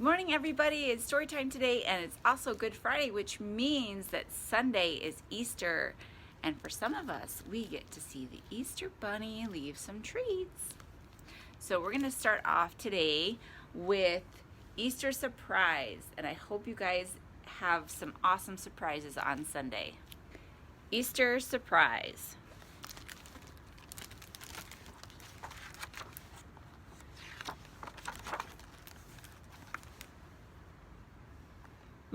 Good morning, everybody. It's story time today, and it's also Good Friday, which means that Sunday is Easter. And for some of us, we get to see the Easter Bunny leave some treats. So we're going to start off today with Easter surprise, and I hope you guys have some awesome surprises on Sunday. Easter surprise.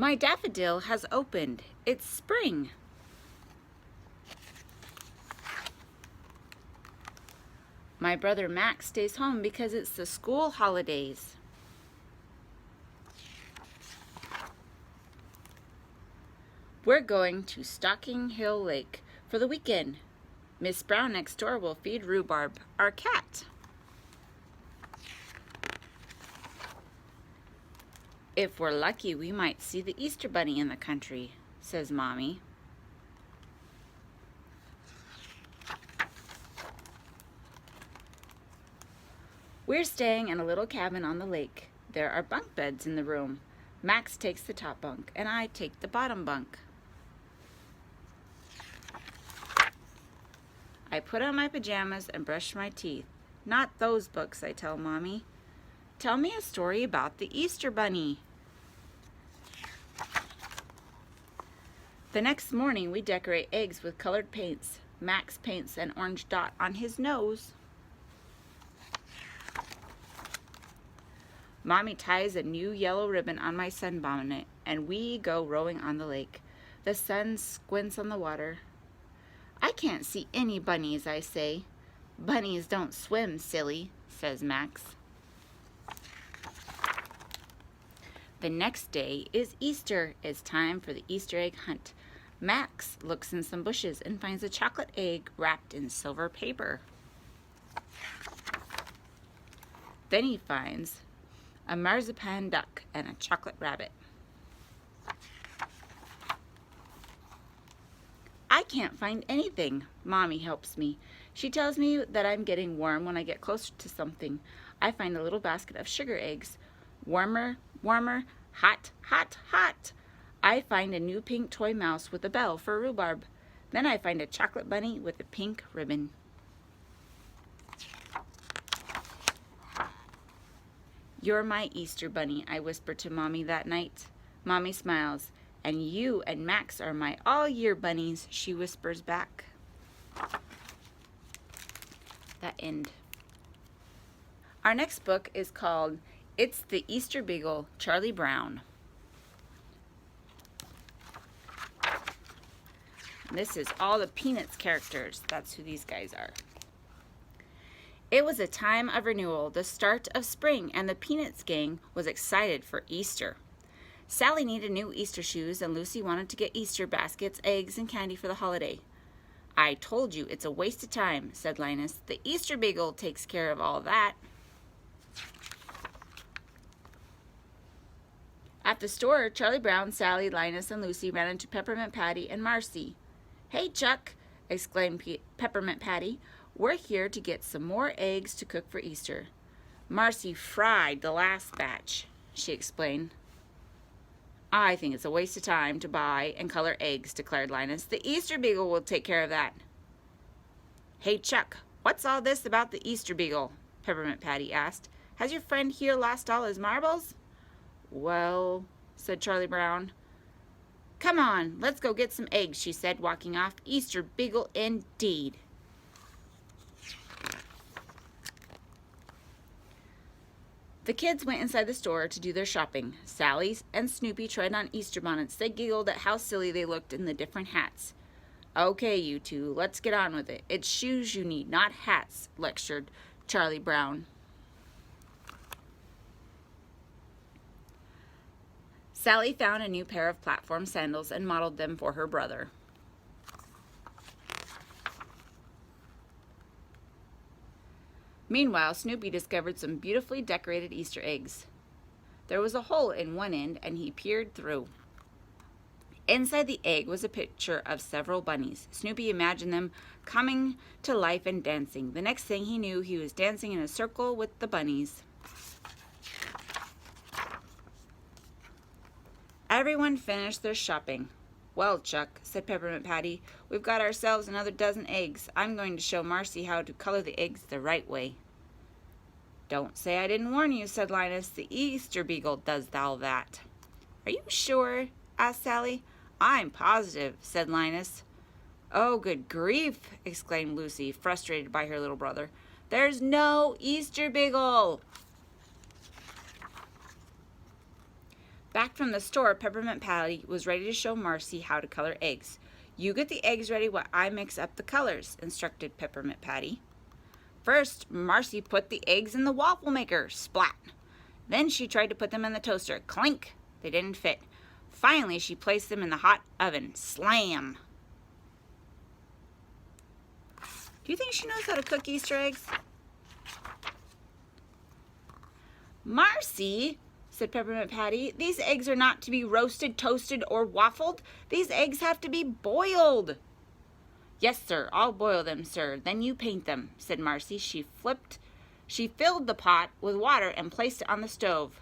My daffodil has opened. It's spring. My brother Max stays home because it's the school holidays. We're going to Stocking Hill Lake for the weekend. Miss Brown next door will feed Rhubarb, our cat. If we're lucky, we might see the Easter Bunny in the country, says Mommy. We're staying in a little cabin on the lake. There are bunk beds in the room. Max takes the top bunk, and I take the bottom bunk. I put on my pajamas and brush my teeth. Not those books, I tell Mommy. Tell me a story about the Easter Bunny. The next morning, we decorate eggs with colored paints. Max paints an orange dot on his nose. Mommy ties a new yellow ribbon on my sunbonnet, and we go rowing on the lake. The sun squints on the water. I can't see any bunnies, I say. Bunnies don't swim, silly, says Max. The next day is Easter. It's time for the Easter egg hunt. Max looks in some bushes and finds a chocolate egg wrapped in silver paper. Then he finds a marzipan duck and a chocolate rabbit. I can't find anything. Mommy helps me. She tells me that I'm getting warm when I get closer to something. I find a little basket of sugar eggs. Warmer, warmer, hot, hot, hot. I find a new pink toy mouse with a bell for Rhubarb. Then I find a chocolate bunny with a pink ribbon. You're my Easter Bunny, I whisper to Mommy that night. Mommy smiles. And you and Max are my all-year bunnies, she whispers back. That end. Our next book is called It's the Easter Beagle, Charlie Brown. This is all the Peanuts characters. That's who these guys are. It was a time of renewal, the start of spring, and the Peanuts gang was excited for Easter. Sally needed new Easter shoes, and Lucy wanted to get Easter baskets, eggs, and candy for the holiday. I told you it's a waste of time, said Linus. The Easter Beagle takes care of all that. At the store, Charlie Brown, Sally, Linus, and Lucy ran into Peppermint Patty and Marcy. Hey, Chuck, exclaimed Peppermint Patty. We're here to get some more eggs to cook for Easter. Marcy fried the last batch, she explained. I think it's a waste of time to buy and color eggs, declared Linus. The Easter Beagle will take care of that. Hey, Chuck, what's all this about the Easter Beagle? Peppermint Patty asked. Has your friend here lost all his marbles? Well, said Charlie Brown. Come on, let's go get some eggs, she said, walking off. Easter Beagle indeed. The kids went inside the store to do their shopping. Sally and Snoopy tried on Easter bonnets. They giggled at how silly they looked in the different hats. Okay, you two, let's get on with it. It's shoes you need, not hats, lectured Charlie Brown. Sally found a new pair of platform sandals and modeled them for her brother. Meanwhile, Snoopy discovered some beautifully decorated Easter eggs. There was a hole in one end, and he peered through. Inside the egg was a picture of several bunnies. Snoopy imagined them coming to life and dancing. The next thing he knew, he was dancing in a circle with the bunnies. everyone finished their shopping. Well, Chuck, said Peppermint Patty, we've got ourselves another dozen eggs. I'm going to show Marcy how to color the eggs the right way. Don't say I didn't warn you, said Linus. The Easter Beagle does all that. Are you sure? Asked Sally. I'm positive, said Linus. Oh, good grief, exclaimed Lucy, frustrated by her little brother. There's no Easter Beagle! Back from the store, Peppermint Patty was ready to show Marcy how to color eggs. You get the eggs ready while I mix up the colors, instructed Peppermint Patty. First, Marcy put the eggs in the waffle maker, splat. Then she tried to put them in the toaster, clink. They didn't fit. Finally, she placed them in the hot oven, slam. Do you think she knows how to cook Easter eggs? Marcy, said Peppermint Patty, these eggs are not to be roasted, toasted, or waffled. These eggs have to be boiled. Yes, sir, I'll boil them, sir. Then you paint them, said Marcy. She filled the pot with water and placed it on the stove.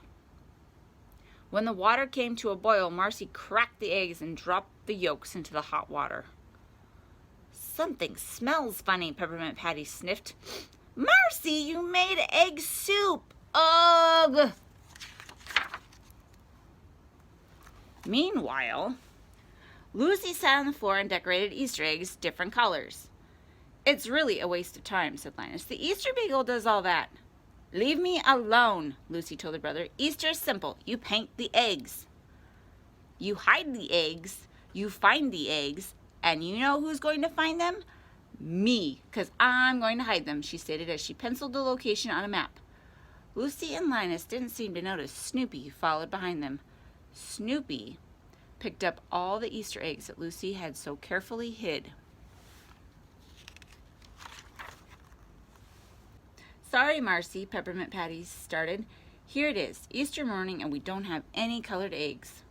When the water came to a boil, Marcy cracked the eggs and dropped the yolks into the hot water. Something smells funny, Peppermint Patty sniffed. Marcy, you made egg soup! Ugh! Meanwhile, Lucy sat on the floor and decorated Easter eggs different colors. It's really a waste of time, said Linus. The Easter Beagle does all that. Leave me alone, Lucy told her brother. Easter is simple. You paint the eggs. You hide the eggs. You find the eggs. And you know who's going to find them? Me, because I'm going to hide them, she stated as she penciled the location on a map. Lucy and Linus didn't seem to notice Snoopy followed behind them. Snoopy picked up all the Easter eggs that Lucy had so carefully hid. Sorry, Marcy, Peppermint Patty started. Here it is, Easter morning, and we don't have any colored eggs.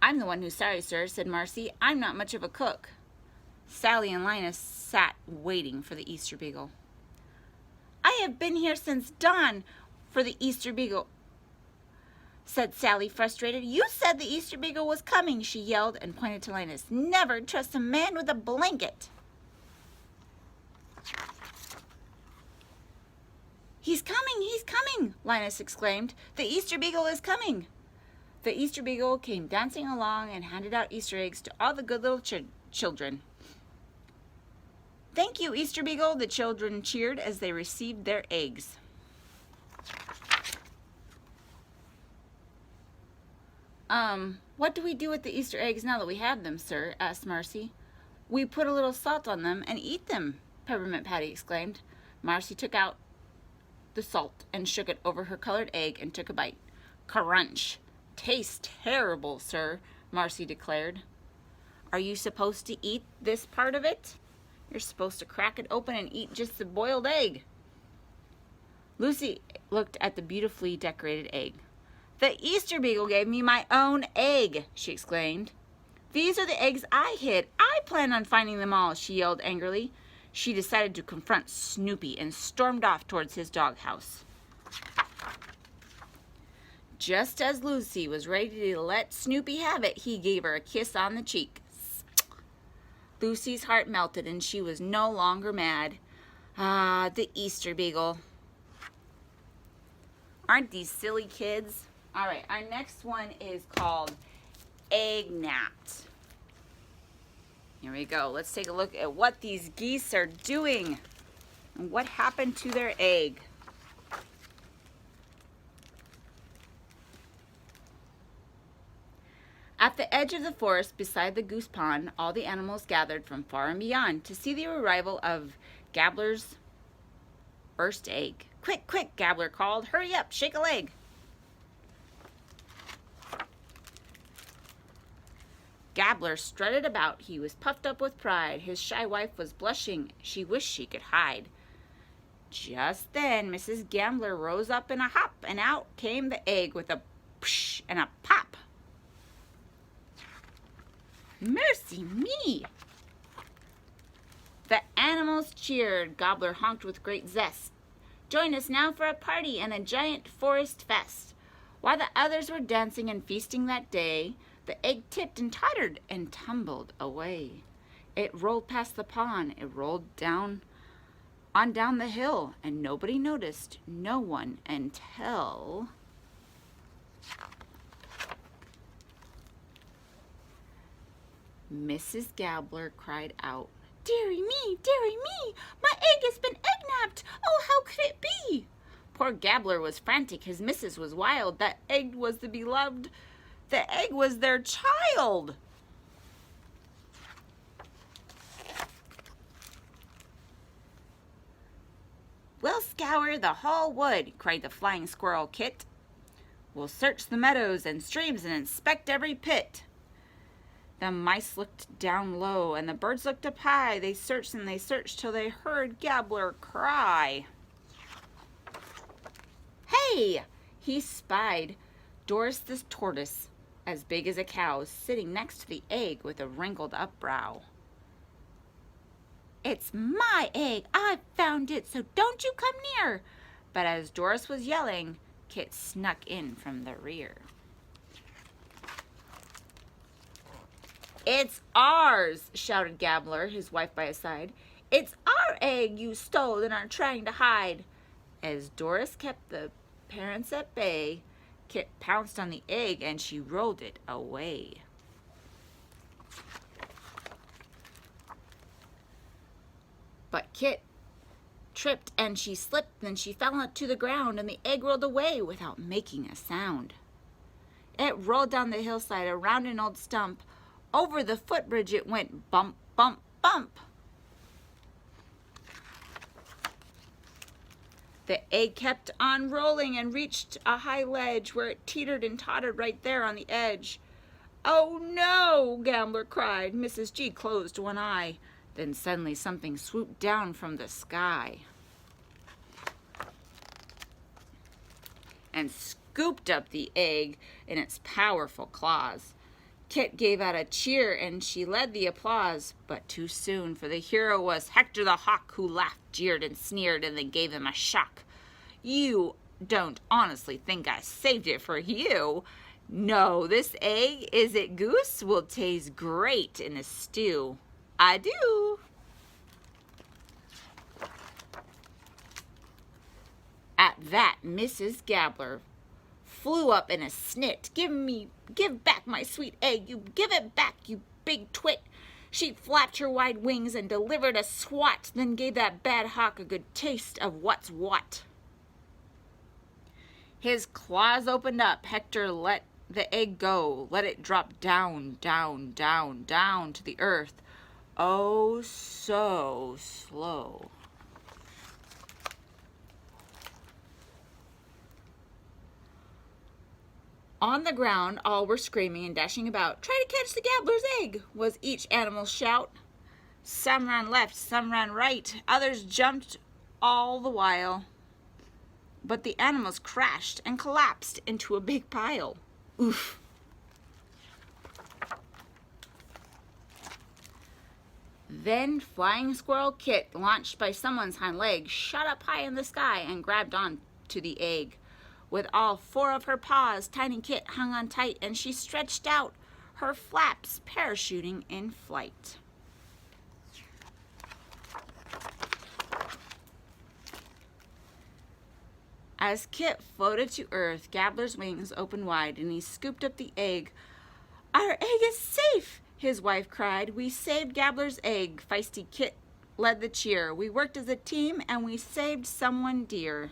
I'm the one who's sorry, sir, said Marcy. I'm not much of a cook. Sally and Linus sat waiting for the Easter Beagle. I have been here since dawn for the Easter Beagle, said Sally, frustrated. You said the Easter Beagle was coming, she yelled and pointed to Linus. Never trust a man with a blanket. He's coming, Linus exclaimed. The Easter Beagle is coming. The Easter Beagle came dancing along and handed out Easter eggs to all the good little children. Thank you, Easter Beagle, the children cheered as they received their eggs. What do we do with the Easter eggs now that we have them, sir? Asked Marcy. We put a little salt on them and eat them, Peppermint Patty exclaimed. Marcy took out the salt and shook it over her colored egg and took a bite. Crunch! Tastes terrible, sir, Marcy declared. Are you supposed to eat this part of it? You're supposed to crack it open and eat just the boiled egg. Lucy looked at the beautifully decorated egg. The Easter Beagle gave me my own egg, she exclaimed. These are the eggs I hid. I plan on finding them all, she yelled angrily. She decided to confront Snoopy and stormed off towards his doghouse. Just as Lucy was ready to let Snoopy have it, he gave her a kiss on the cheek. Lucy's heart melted and she was no longer mad. Ah, the Easter Beagle. Aren't these silly kids? All right, our next one is called Egg Napped. Here we go. Let's take a look at what these geese are doing and what happened to their egg. At the edge of the forest beside the goose pond, all the animals gathered from far and beyond to see the arrival of Gabbler's first egg. Quick, quick, Gabbler called. Hurry up, shake a leg. Gabbler strutted about. He was puffed up with pride. His shy wife was blushing. She wished she could hide. Just then, Mrs. Gambler rose up in a hop, and out came the egg with a psh and a pop. Mercy me! The animals cheered. Gobbler honked with great zest. Join us now for a party and a giant forest fest. While the others were dancing and feasting that day, the egg tipped and tottered and tumbled away. It rolled past the pond. It rolled down the hill, and nobody noticed, no one, until Mrs. Gabbler cried out, "Dearie me, my egg has been egg-napped. Oh, how could it be?" Poor Gabbler was frantic. His missus was wild. That egg was the beloved. The egg was their child. "We'll scour the whole wood," cried the flying squirrel Kit. "We'll search the meadows and streams and inspect every pit." The mice looked down low and the birds looked up high. They searched and they searched till they heard Gabbler cry. Hey! He spied Doris the tortoise, as big as a cow, sitting next to the egg with a wrinkled up brow. "It's my egg. I found it, so don't you come near." But as Doris was yelling, Kit snuck in from the rear. "It's ours," shouted Gabbler, his wife by his side. "It's our egg you stole and are trying to hide." As Doris kept the parents at bay, Kit pounced on the egg and she rolled it away. But Kit tripped and she slipped and she fell to the ground and the egg rolled away without making a sound. It rolled down the hillside around an old stump. Over the footbridge it went bump, bump, bump. The egg kept on rolling and reached a high ledge where it teetered and tottered right there on the edge. "Oh no!" Gabbler cried. Mrs. G closed one eye. Then suddenly something swooped down from the sky and scooped up the egg in its powerful claws. Kit gave out a cheer and she led the applause, but too soon, for the hero was Hector the Hawk, who laughed, jeered, and sneered, and then gave him a shock. "You don't honestly think I saved it for you? No, this egg, is it goose, will taste great in a stew. I do." At that, Mrs. Gabbler flew up in a snit. Give back my sweet egg, you give it back, you big twit." She flapped her wide wings and delivered a swat, then gave that bad hawk a good taste of what's what. His claws opened up. Hector let the egg go, let it drop down, down, down, down to the earth. Oh, so slow. On the ground, all were screaming and dashing about. "Try to catch the Gabbler's egg," was each animal's shout. Some ran left, some ran right, others jumped all the while. But the animals crashed and collapsed into a big pile. Oof. Then Flying Squirrel Kit, launched by someone's hind leg, shot up high in the sky and grabbed on to the egg. With all four of her paws, Tiny Kit hung on tight, and she stretched out, her flaps parachuting in flight. As Kit floated to earth, Gabbler's wings opened wide, and he scooped up the egg. "Our egg is safe!" his wife cried. "We saved Gabbler's egg." Feisty Kit led the cheer. "We worked as a team, and we saved someone dear."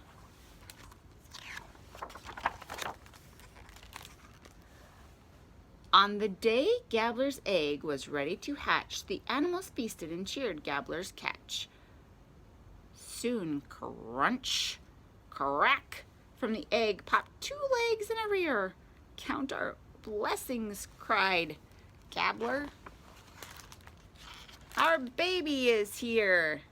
On the day Gabbler's egg was ready to hatch, the animals feasted and cheered Gabbler's catch. Soon, crunch, crack, from the egg popped 2 legs and a rear. "Count our blessings," cried Gabbler. "Our baby is here."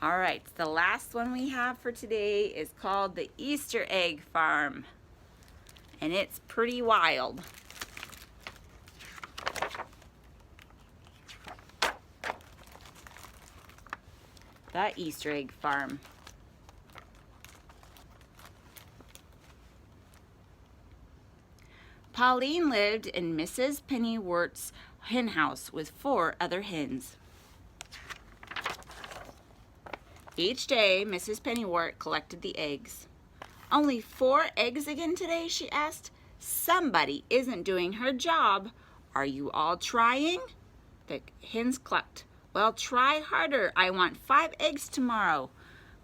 All right, the last one we have for today is called the Easter Egg Farm. And it's pretty wild. The Easter Egg Farm. Pauline lived in Mrs. Pennyworth's hen house with 4 other hens. Each day, Mrs. Pennyworth collected the eggs. "Only 4 eggs again today?" she asked. "Somebody isn't doing her job. Are you all trying?" The hens clucked. "Well, try harder. I want 5 eggs tomorrow."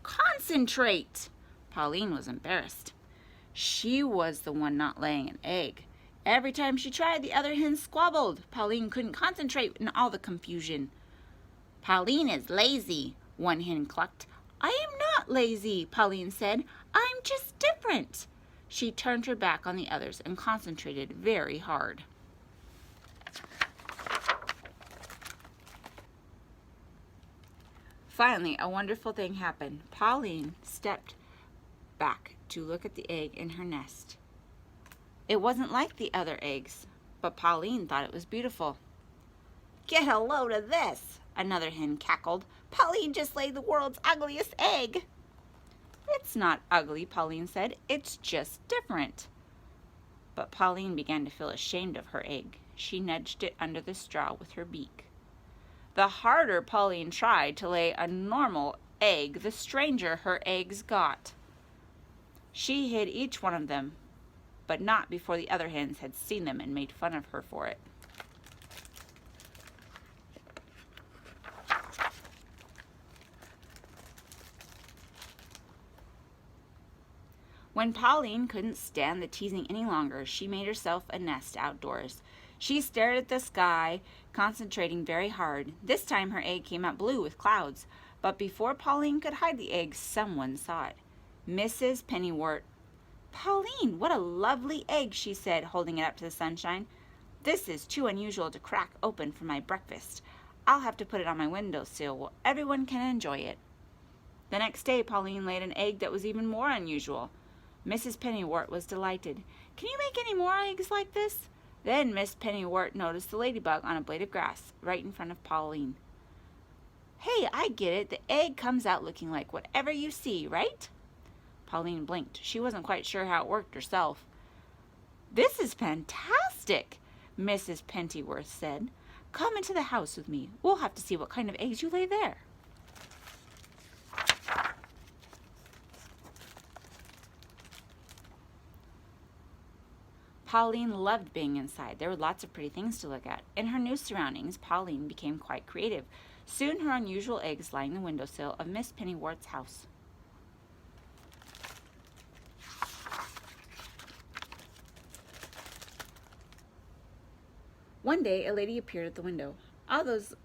"Concentrate!" Pauline was embarrassed. She was the one not laying an egg. Every time she tried, the other hens squabbled. Pauline couldn't concentrate in all the confusion. "Pauline is lazy," one hen clucked. "I am not lazy," Pauline said. "I'm just different." She turned her back on the others and concentrated very hard. Finally, a wonderful thing happened. Pauline stepped back to look at the egg in her nest. It wasn't like the other eggs, but Pauline thought it was beautiful. "Get a load of this," another hen cackled. "Pauline just laid the world's ugliest egg." "It's not ugly," Pauline said. "It's just different." But Pauline began to feel ashamed of her egg. She nudged it under the straw with her beak. The harder Pauline tried to lay a normal egg, the stranger her eggs got. She hid each one of them, but not before the other hens had seen them and made fun of her for it. When Pauline couldn't stand the teasing any longer, she made herself a nest outdoors. She stared at the sky, concentrating very hard. This time her egg came out blue with clouds, but before Pauline could hide the egg, someone saw it. Mrs. Pennyworth. "Pauline, what a lovely egg," she said, holding it up to the sunshine. "This is too unusual to crack open for my breakfast. I'll have to put it on my windowsill where everyone can enjoy it." The next day, Pauline laid an egg that was even more unusual. Mrs. Pennyworth was delighted. "Can you make any more eggs like this?" Then Miss Pennyworth noticed the ladybug on a blade of grass right in front of Pauline. "Hey, I get it. The egg comes out looking like whatever you see, right?" Pauline blinked. She wasn't quite sure how it worked herself. "This is fantastic," Mrs. Pennyworth said. "Come into the house with me. We'll have to see what kind of eggs you lay there." Pauline loved being inside. There were lots of pretty things to look at. In her new surroundings, Pauline became quite creative. Soon her unusual eggs lined the windowsill of Miss Pennyworth's house. One day, a lady appeared at the window. Are those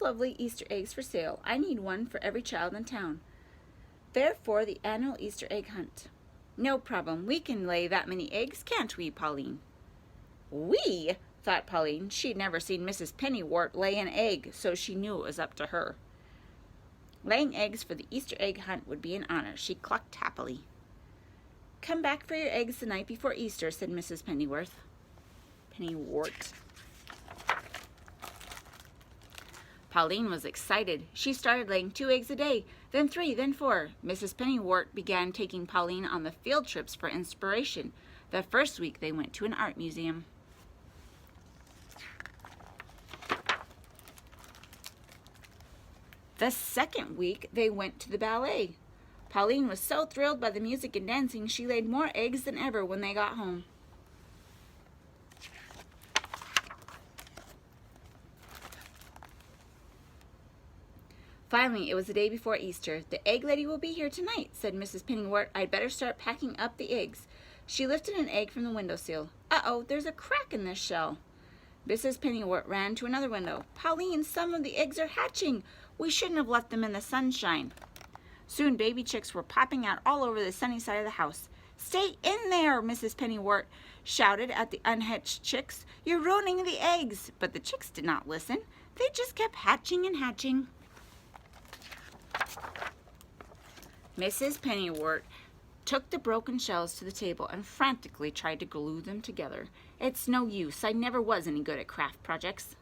lovely Easter eggs for sale? I need one for every child in town. They're for the annual Easter egg hunt." "No problem. We can lay that many eggs, can't we, Pauline?" "We?" thought Pauline. She'd never seen Mrs. Pennyworth lay an egg, so she knew it was up to her. Laying eggs for the Easter egg hunt would be an honor. She clucked happily. "Come back for your eggs the night before Easter," said Mrs. Pennyworth. Pauline was excited. She started laying 2 eggs a day, then 3, then 4. Mrs. Pennyworth began taking Pauline on the field trips for inspiration. The first week they went to an art museum. The second week they went to the ballet. Pauline was so thrilled by the music and dancing, she laid more eggs than ever when they got home. Finally, it was the day before Easter. "The egg lady will be here tonight," said Mrs. Pennyworth. "I'd better start packing up the eggs." She lifted an egg from the windowsill. "Uh-oh, there's a crack in this shell." Mrs. Pennyworth ran to another window. "Pauline, some of the eggs are hatching. We shouldn't have left them in the sunshine." Soon baby chicks were popping out all over the sunny side of the house. "Stay in there," Mrs. Pennyworth shouted at the unhatched chicks. "You're ruining the eggs." But the chicks did not listen. They just kept hatching and hatching. Mrs. Pennyworth took the broken shells to the table and frantically tried to glue them together. "It's no use. I never was any good at craft projects."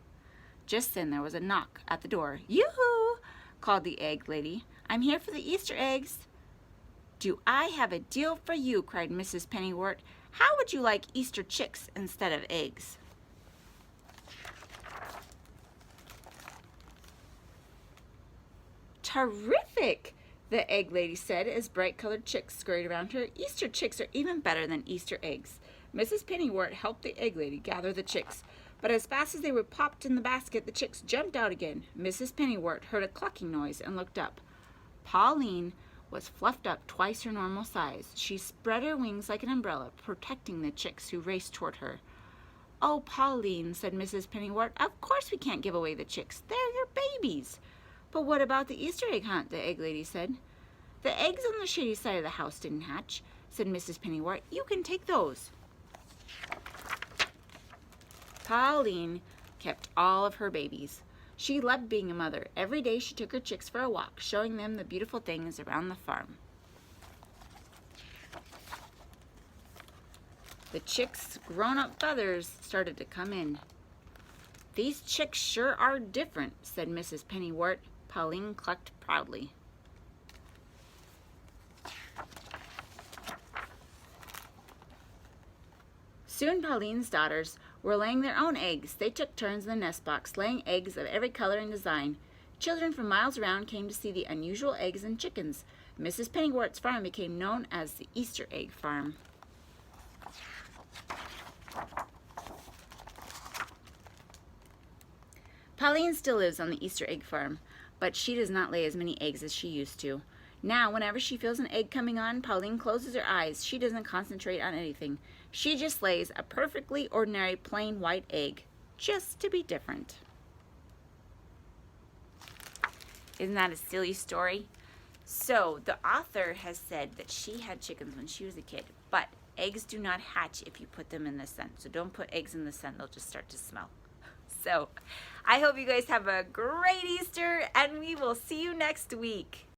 Just then there was a knock at the door. "Yoo-hoo!" called the egg lady. "I'm here for the Easter eggs." "Do I have a deal for you," cried Mrs. Pennywort. "How would you like Easter chicks instead of eggs?" "Terrific!" the egg lady said as bright-colored chicks scurried around her. "Easter chicks are even better than Easter eggs." Mrs. Pennywort helped the egg lady gather the chicks, but as fast as they were popped in the basket, the chicks jumped out again. Mrs. Pennywort heard a clucking noise and looked up. Pauline was fluffed up twice her normal size. She spread her wings like an umbrella, protecting the chicks who raced toward her. "Oh, Pauline," said Mrs. Pennywort, "of course we can't give away the chicks. They're your babies." "But what about the Easter egg hunt?" the egg lady said. "The eggs on the shady side of the house didn't hatch," said Mrs. Pennywort. "You can take those." Pauline kept all of her babies. She loved being a mother. Every day she took her chicks for a walk, showing them the beautiful things around the farm. The chicks' grown-up feathers started to come in. "These chicks sure are different," said Mrs. Pennywort. Pauline clucked proudly. Soon Pauline's daughters were laying their own eggs. They took turns in the nest box, laying eggs of every color and design. Children from miles around came to see the unusual eggs and chickens. Mrs. Pennywort's farm became known as the Easter Egg Farm. Pauline still lives on the Easter Egg Farm, but she does not lay as many eggs as she used to. Now, whenever she feels an egg coming on, Pauline closes her eyes. She doesn't concentrate on anything. She just lays a perfectly ordinary plain white egg, just to be different. Isn't that a silly story? So, the author has said that she had chickens when she was a kid, but eggs do not hatch if you put them in the sun. So don't put eggs in the sun, they'll just start to smell. So, I hope you guys have a great Easter, and we will see you next week.